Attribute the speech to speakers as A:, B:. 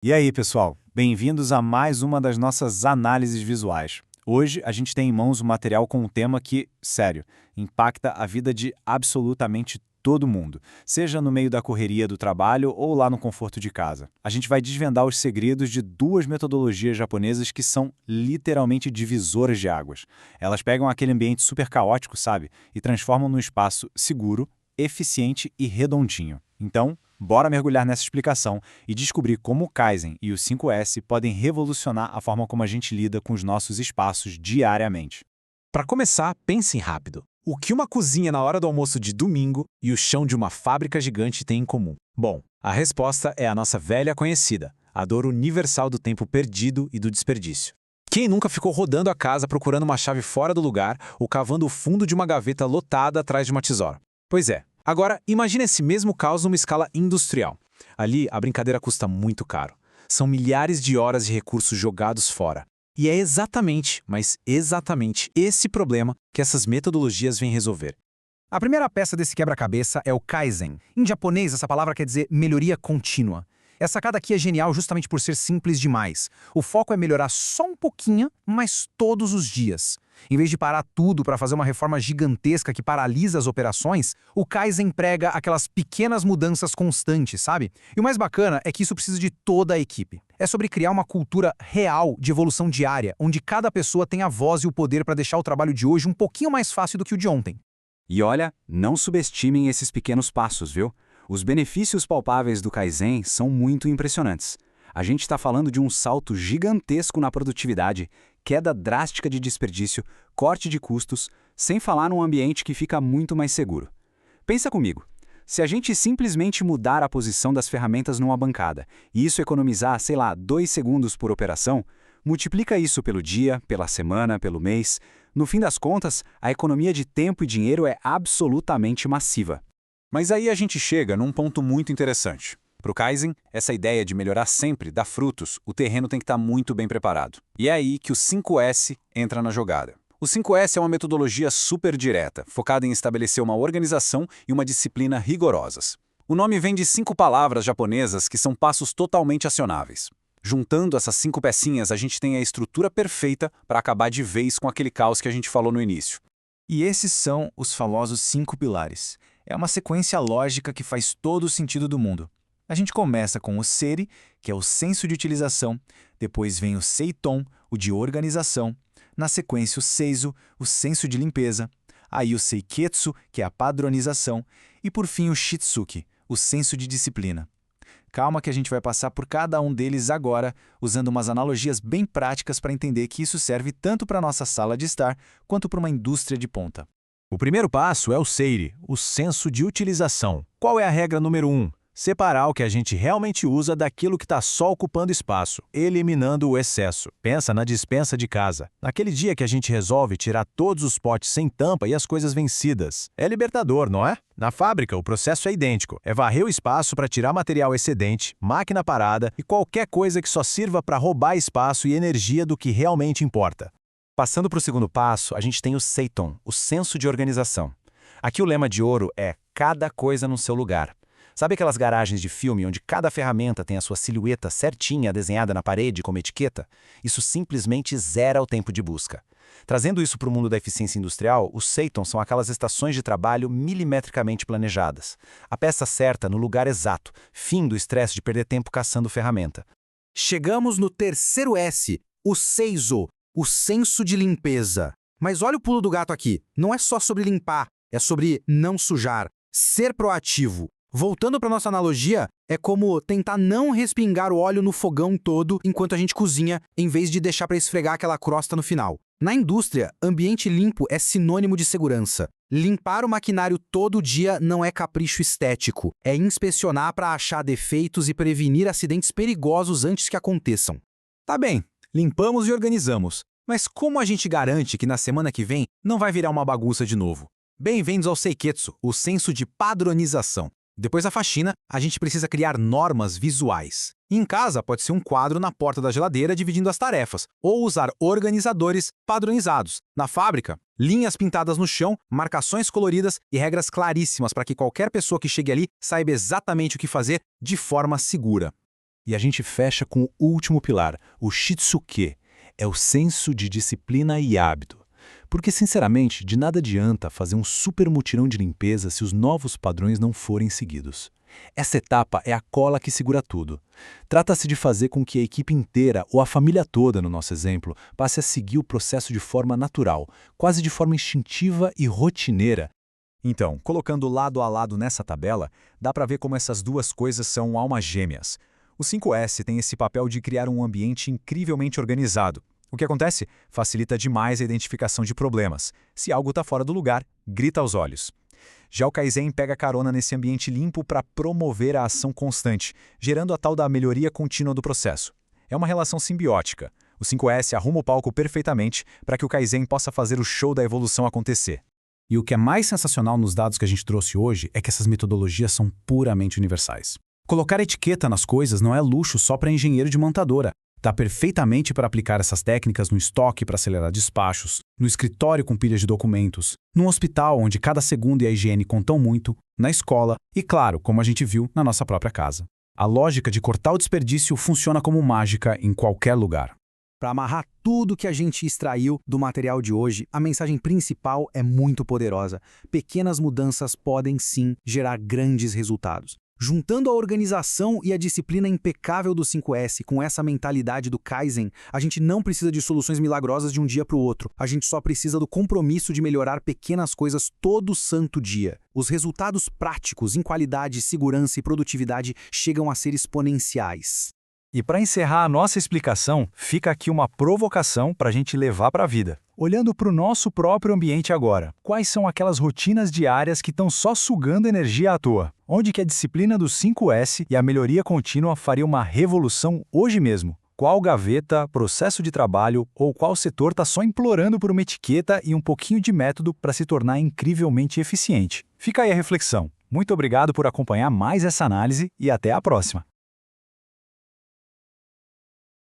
A: E aí, pessoal? Bem-vindos a mais uma das nossas análises visuais. Hoje a gente tem em mãos um material com um tema que, sério, impacta a vida de absolutamente todo mundo, seja no meio da correria do trabalho ou lá no conforto de casa. A gente vai desvendar os segredos de duas metodologias japonesas que são literalmente divisoras de águas. Elas pegam aquele ambiente super caótico, sabe, e transformam num espaço seguro, eficiente e redondinho. Então, bora mergulhar nessa explicação e descobrir como o Kaizen e o 5S podem revolucionar a forma como a gente lida com os nossos espaços diariamente.
B: Para começar, pensem rápido. O que uma cozinha na hora do almoço de domingo e o chão de uma fábrica gigante têm em comum? Bom, a resposta é a nossa velha conhecida, a dor universal do tempo perdido e do desperdício. Quem nunca ficou rodando a casa procurando uma chave fora do lugar ou cavando o fundo de uma gaveta lotada atrás de uma tesoura? Pois é. Agora, imagine esse mesmo caos numa escala industrial. Ali, a brincadeira custa muito caro. São milhares de horas de recursos jogados fora. E é exatamente, mas exatamente esse problema que essas metodologias vêm resolver.
C: A primeira peça desse quebra-cabeça é o Kaizen. Em japonês, essa palavra quer dizer melhoria contínua. Essa sacada aqui é genial justamente por ser simples demais. O foco é melhorar só um pouquinho, mas todos os dias. Em vez de parar tudo para fazer uma reforma gigantesca que paralisa as operações, o Kaizen prega aquelas pequenas mudanças constantes, sabe? E o mais bacana é que isso precisa de toda a equipe. É sobre criar uma cultura real de evolução diária, onde cada pessoa tem a voz e o poder para deixar o trabalho de hoje um pouquinho mais fácil do que o de ontem.
A: E olha, não subestimem esses pequenos passos, viu? Os benefícios palpáveis do Kaizen são muito impressionantes. A gente está falando de um salto gigantesco na produtividade, queda drástica de desperdício, corte de custos, sem falar num ambiente que fica muito mais seguro. Pensa comigo, se a gente simplesmente mudar a posição das ferramentas numa bancada e isso economizar, sei lá, 2 segundos por operação, multiplica isso pelo dia, pela semana, pelo mês. No fim das contas, a economia de tempo e dinheiro é absolutamente massiva. Mas aí a gente chega num ponto muito interessante. Para o Kaizen, essa ideia de melhorar sempre dá frutos, o terreno tem que estar muito bem preparado. E é aí que o 5S entra na jogada. O 5S é uma metodologia super direta, focada em estabelecer uma organização e uma disciplina rigorosas. O nome vem de 5 palavras japonesas que são passos totalmente acionáveis. Juntando essas 5 pecinhas, a gente tem a estrutura perfeita para acabar de vez com aquele caos que a gente falou no início.
C: E esses são os famosos 5 pilares. É uma sequência lógica que faz todo o sentido do mundo. A gente começa com o Seri, que é o senso de utilização, depois vem o Seiton, o de organização, na sequência o Seizo, o senso de limpeza, aí o Seiketsu, que é a padronização, e por fim o Shitsuki, o senso de disciplina. Calma que a gente vai passar por cada um deles agora, usando umas analogias bem práticas para entender que isso serve tanto para a nossa sala de estar, quanto para uma indústria de ponta.
D: O primeiro passo é o Seiri, o senso de utilização. Qual é a regra número 1? Separar o que a gente realmente usa daquilo que está só ocupando espaço, eliminando o excesso. Pensa na despensa de casa. Naquele dia que a gente resolve tirar todos os potes sem tampa e as coisas vencidas. É libertador, não é? Na fábrica, o processo é idêntico. É varrer o espaço para tirar material excedente, máquina parada e qualquer coisa que só sirva para roubar espaço e energia do que realmente importa.
A: Passando para o segundo passo, a gente tem o Seiton, o senso de organização. Aqui o lema de ouro é cada coisa no seu lugar. Sabe aquelas garagens de filme onde cada ferramenta tem a sua silhueta certinha desenhada na parede como etiqueta? Isso simplesmente zera o tempo de busca. Trazendo isso para o mundo da eficiência industrial, os Seiton são aquelas estações de trabalho milimetricamente planejadas. A peça certa no lugar exato, fim do estresse de perder tempo caçando ferramenta.
C: Chegamos no terceiro S, o Seizo, o senso de limpeza. Mas olha o pulo do gato aqui, não é só sobre limpar, é sobre não sujar, ser proativo. Voltando para nossa analogia, é como tentar não respingar o óleo no fogão todo enquanto a gente cozinha, em vez de deixar para esfregar aquela crosta no final. Na indústria, ambiente limpo é sinônimo de segurança. Limpar o maquinário todo dia não é capricho estético, é inspecionar para achar defeitos e prevenir acidentes perigosos antes que aconteçam.
D: Tá bem, limpamos e organizamos, mas como a gente garante que na semana que vem não vai virar uma bagunça de novo? Bem-vindos ao Seiketsu, o senso de padronização. Depois da faxina, a gente precisa criar normas visuais. Em casa, pode ser um quadro na porta da geladeira dividindo as tarefas, ou usar organizadores padronizados. Na fábrica, linhas pintadas no chão, marcações coloridas e regras claríssimas para que qualquer pessoa que chegue ali saiba exatamente o que fazer de forma segura. E a gente fecha com o último pilar, o Shitsuke, é o senso de disciplina e hábito. Porque, sinceramente, de nada adianta fazer um super mutirão de limpeza se os novos padrões não forem seguidos. Essa etapa é a cola que segura tudo. Trata-se de fazer com que a equipe inteira, ou a família toda, no nosso exemplo, passe a seguir o processo de forma natural, quase de forma instintiva e rotineira. Então, colocando lado a lado nessa tabela, dá para ver como essas duas coisas são almas gêmeas. O 5S tem esse papel de criar um ambiente incrivelmente organizado. O que acontece? Facilita demais a identificação de problemas. Se algo está fora do lugar, grita aos olhos. Já o Kaizen pega carona nesse ambiente limpo para promover a ação constante, gerando a tal da melhoria contínua do processo. É uma relação simbiótica. O 5S arruma o palco perfeitamente para que o Kaizen possa fazer o show da evolução acontecer.
B: E o que é mais sensacional nos dados que a gente trouxe hoje é que essas metodologias são puramente universais. Colocar etiqueta nas coisas não é luxo só para engenheiro de montadora. Dá perfeitamente para aplicar essas técnicas no estoque para acelerar despachos, no escritório com pilhas de documentos, num hospital onde cada segundo e a higiene contam muito, na escola e, claro, como a gente viu, na nossa própria casa. A lógica de cortar o desperdício funciona como mágica em qualquer lugar.
C: Para amarrar tudo que a gente extraiu do material de hoje, a mensagem principal é muito poderosa. Pequenas mudanças podem sim gerar grandes resultados. Juntando a organização e a disciplina impecável do 5S com essa mentalidade do Kaizen, a gente não precisa de soluções milagrosas de um dia para o outro. A gente só precisa do compromisso de melhorar pequenas coisas todo santo dia. Os resultados práticos em qualidade, segurança e produtividade chegam a ser exponenciais.
D: E para encerrar a nossa explicação, fica aqui uma provocação para a gente levar para a vida. Olhando para o nosso próprio ambiente agora, quais são aquelas rotinas diárias que estão só sugando energia à toa? Onde que a disciplina do 5S e a melhoria contínua faria uma revolução hoje mesmo? Qual gaveta, processo de trabalho ou qual setor está só implorando por uma etiqueta e um pouquinho de método para se tornar incrivelmente eficiente? Fica aí a reflexão. Muito obrigado por acompanhar mais essa análise e até a próxima.